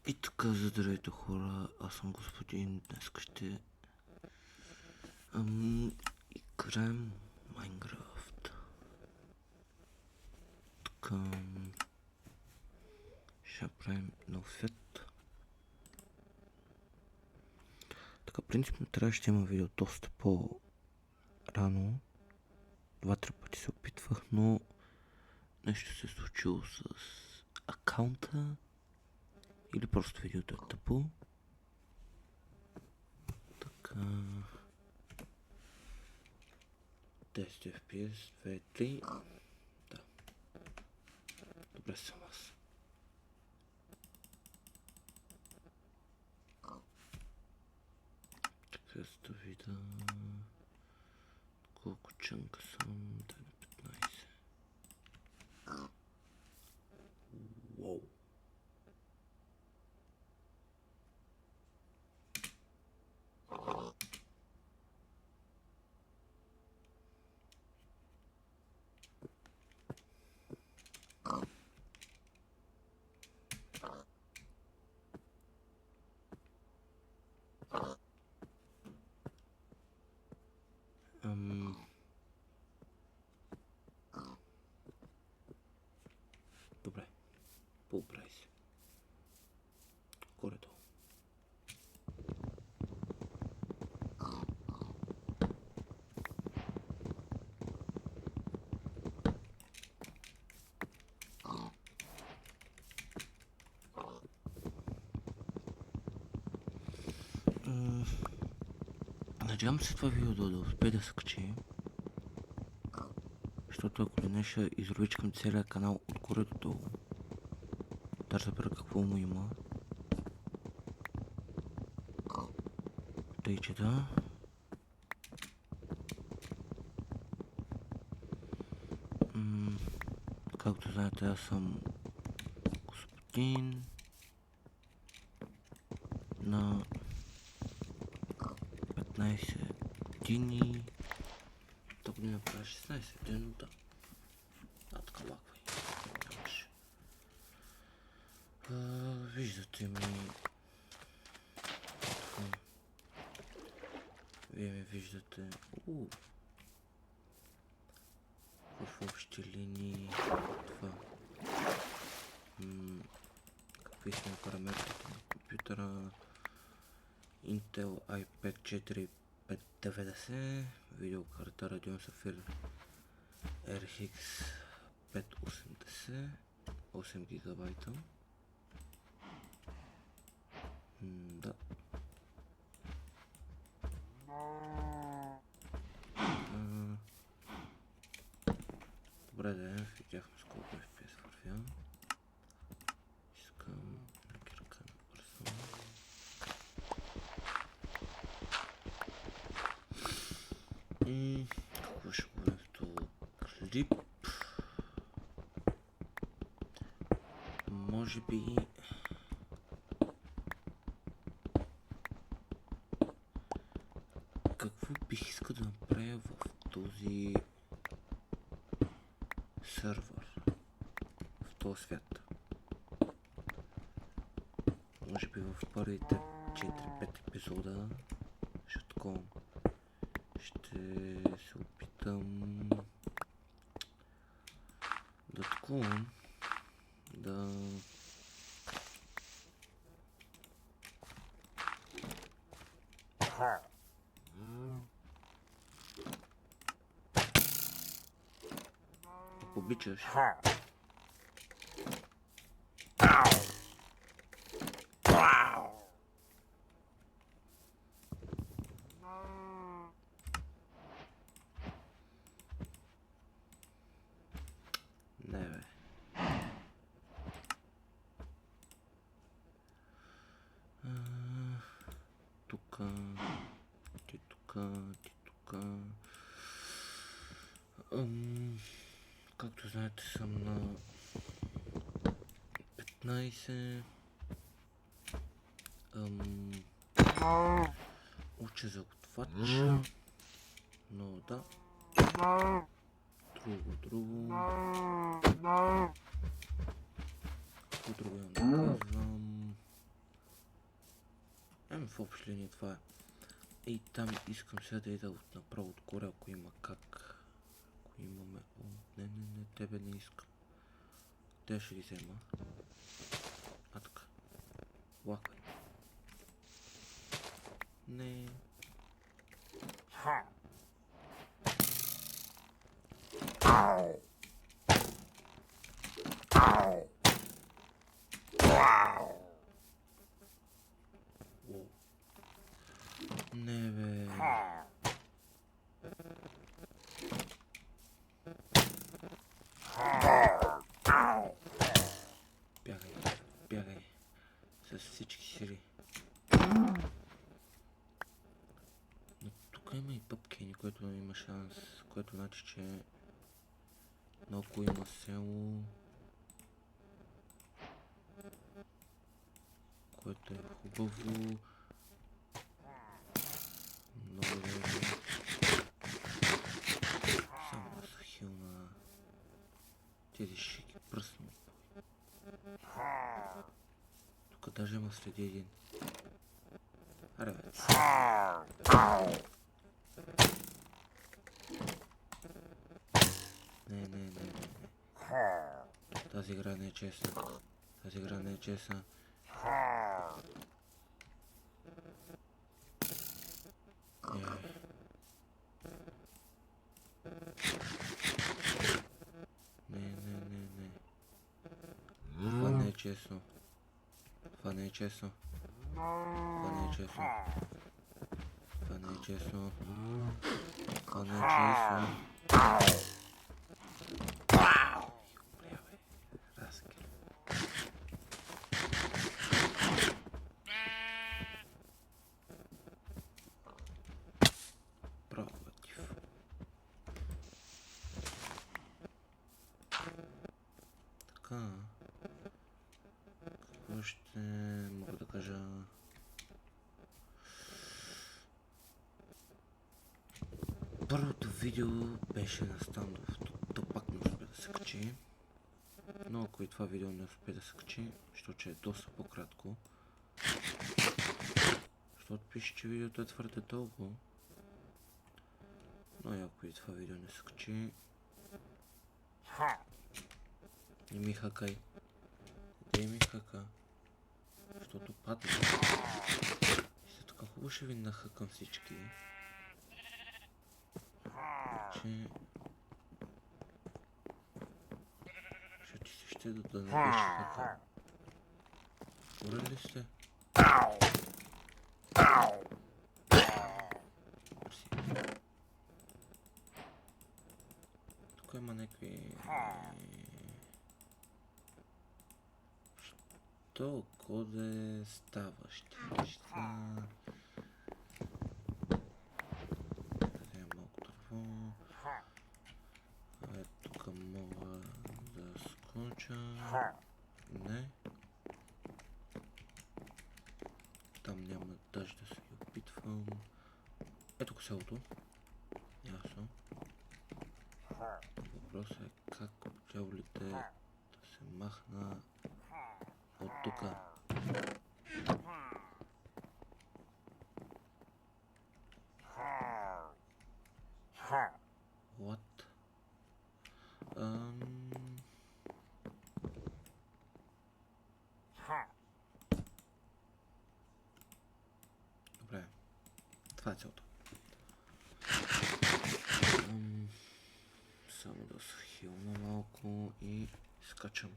И така, здравейте хора, аз съм господин, днес ще играем Майнкрафт. Така, ще правим нов свят. Така, принципно трябваше да има видео доста по-рано. 2-3 пъти се опитвах, но нещо се е случило с акаунта. Или просто видеото е тъпо. Така... 10 FPS, 2, 3. Да. Добре съм аз. Така да видя... Колко чанка съм? Да, на 15. Уоу. Добре, поправи се. Горе-долу. Надявам се това видео да успее да се качи. Защото ако не ще изровичкам целия канал отгоре до долу. Даже забера какво му има. Тъй че да. Както знаете, аз съм господин на 15 години. Та година правя 16 години, но да. Така лаквай. Нямаше. Виждате ми... Вие ме виждате... В общи линии... Това... Какви са параметрите на компютъра? Intel i5 4590, видеокарта Radeon Sapphire RX 580, 8 гигабайта. Да. Добре, да, видяхме с колко FPS вървя. Искам ръка на бързо. Какво ще говорим в този клип? Може би... Какво бих искал да направя в този сървър, в този свят? Може би в първите 4-5 епизода ще се опитам да такувам, да ако обичаш не бе. Тука, ти тука, ти тука. Както знаете, съм на 15. Уча за готвач. Но да. Друго. Какво друго имам да казвам? в общи линии това е. И там искам сега да ида направо отгоре, ако има как. Ако имаме... О, не, тебе не искам. Те ще ги взема. А така. Лакай. Не. Не бе. Бягай. С всички сили. Но тук има и пъпкени, което има шанс, което значи, че наоколо има село, което е хубаво. Много добре. Само да са хилна. Тези ще ги пръсна. Тук даже има следи един. Аре бе. Не. Тази игра не е честна. Не. Това не е честно. Това не е честно. Разкер. Против. Така. Какво ще мога да кажа? Първото видео беше на стандов. То пак не успя да се качи. Но ако и това видео не успе да се качи, защото е доста по-кратко. Защото пише, че видеото е твърде дълго. Но и ако и това видео не се качи... Не ми хакай. Дай ми хака. Защото падна. И след така хубаво ще ви нахакам всички. Че... Ще ти се ще да не беше хака. Ура ли сте? Тук има някакви... Коде ставащи неща. Къде е малко дърво. Тук мога да скоча. Не. Там няма даже да се ги опитвам. Ето тук селото. Ясно. Въпросът е как пчелите да се махна от тука. What? Добре. Това е целта. Само да се хилна малко и скачам.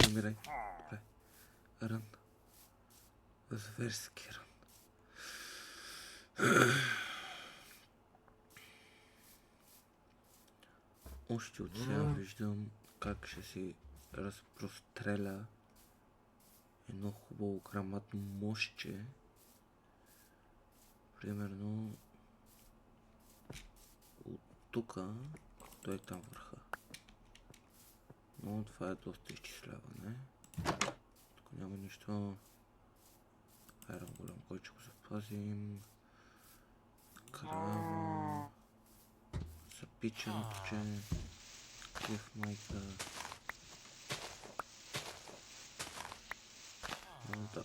Умирай. Добре. Рън. Зверски рън. Още от сега виждам как ще си разпростреля едно хубаво грамадно мощче. Примерно от тука той там върха. Но това е доста изчисляване. Тук няма нищо. Айрон голям, кой ще го запазим. Крава. Запиченото, че в майка. Да.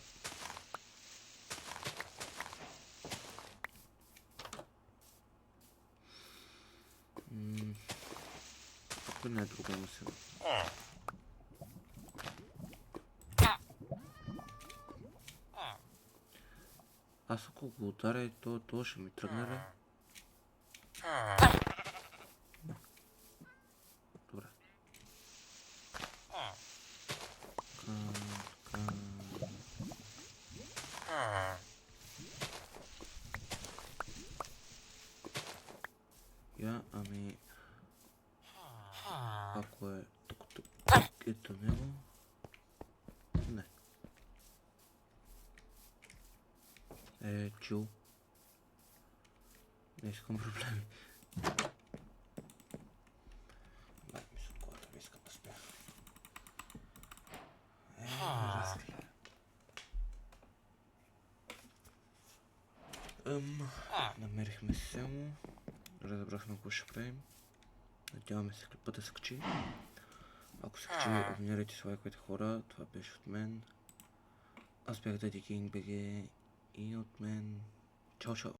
Тук не е друго му сега. Аз ако го ударя и то ще ми тръгне ли? Добре. Ами... Ако е тук е до него... Не. Чул. Не искам проблеми. Мисля, когато ми искам да спя. Разгледа. Намерихме село. Разбрахме какво ще правим. Надяваме се клипа да скачи. Ако се качи, абонирайте с лайковете хора. Това беше от мен. Аз бях Daddy King BG и от мен. Чао, чао!